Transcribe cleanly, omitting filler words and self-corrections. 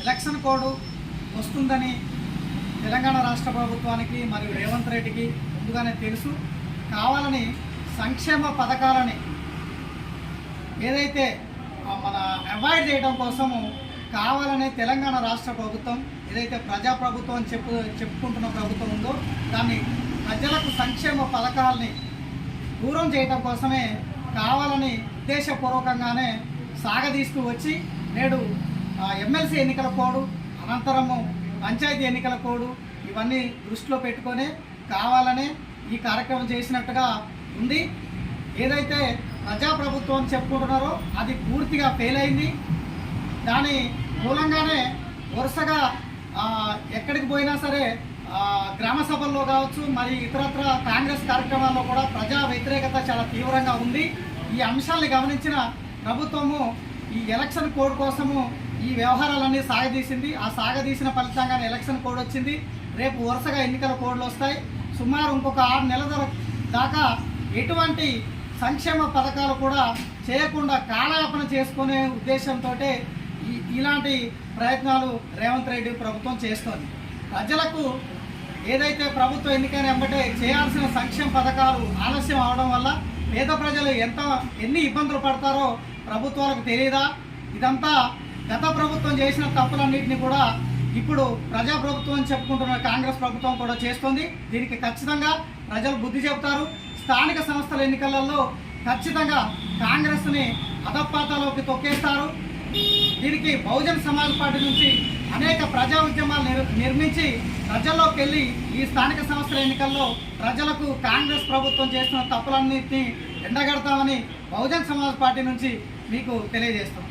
Election code వస్తుందని తెలంగాణ రాష్ట్ర ప్రభుత్వానికి మరియు రేవంత్ రెడ్డికి ముందుగానే తెలుసు. కావాలని సంక్షేమ పథకాలని ఏదైతే మన అవాయిడ్ చేయడం కోసము కావాలనే తెలంగాణ రాష్ట్ర ప్రభుత్వం ఏదైతే ప్రజాప్రభుత్వం అని చెప్పుకుంటున్న ప్రభుత్వం ఉందో దాన్ని ప్రజలకు సంక్షేమ పథకాలని దూరం చేయడం కోసమే కావాలని ఉద్దేశపూర్వకంగానే సాగదీస్తూ వచ్చి నేడు ఎమ్మెల్సీ ఎన్నికల కోడ్ అనంతరము పంచాయతీ ఎన్నికల కోడ్ ఇవన్నీ దృష్టిలో పెట్టుకొని కావాలనే ఈ కార్యక్రమం చేసినట్టుగా ఉంది. ఏదైతే ప్రజాప్రభుత్వం అని చెప్పుకుంటున్నారో అది పూర్తిగా ఫెయిల్ అయింది. దాని మూలంగానే వరుసగా ఎక్కడికి పోయినా సరే గ్రామ సభల్లో కావచ్చు మరి ఇతరత్ర కాంగ్రెస్ కార్యక్రమాల్లో కూడా ప్రజా వ్యతిరేకత చాలా తీవ్రంగా ఉంది. ఈ అంశాన్ని గమనించిన ప్రభుత్వము ఈ ఎలక్షన్ కోడ్ కోసము ఈ వ్యవహారాలన్నీ సాగదీసింది. ఆ సాగదీసిన ఫలితంగానే ఎలక్షన్ కోడ్ వచ్చింది. రేపు వరుసగా ఎన్నికల కోడ్లు వస్తాయి. సుమారు ఇంకొక 6 నెలల దాకా ఎటువంటి సంక్షేమ పథకాలు కూడా చేయకుండా కాలయాపన చేసుకునే ఉద్దేశంతో ఇలాంటి ప్రయత్నాలు రేవంత్ రెడ్డి ప్రభుత్వం చేస్తోంది. ప్రజలకు ఏదైతే ప్రభుత్వం ఎన్నికైన వెంబటే చేయాల్సిన సంక్షేమ పథకాలు ఆలస్యం అవడం వల్ల పేద ప్రజలు ఎన్ని ఇబ్బందులు పడతారో ప్రభుత్వాలకు తెలియదా? ఇదంతా గత ప్రభుత్వం చేసిన తప్పులన్నింటినీ కూడా ఇప్పుడు ప్రజాప్రభుత్వం అని చెప్పుకుంటున్న కాంగ్రెస్ ప్రభుత్వం కూడా చేస్తుంది. దీనికి ఖచ్చితంగా ప్రజలు బుద్ధి చెబుతారు. స్థానిక సంస్థల ఎన్నికలలో ఖచ్చితంగా కాంగ్రెస్ని అధపాతాలోకి తొక్కేస్తారు. దీనికి బహుజన్ సమాజ్ పార్టీ నుంచి అనేక ప్రజా ఉద్యమాలు నిర్మించి ప్రజల్లోకి వెళ్ళి ఈ స్థానిక సంస్థల ఎన్నికల్లో ప్రజలకు కాంగ్రెస్ ప్రభుత్వం చేస్తున్న తప్పులన్నింటినీ ఎండగడతామని బహుజన్ సమాజ్ పార్టీ నుంచి మీకు తెలియజేస్తాం.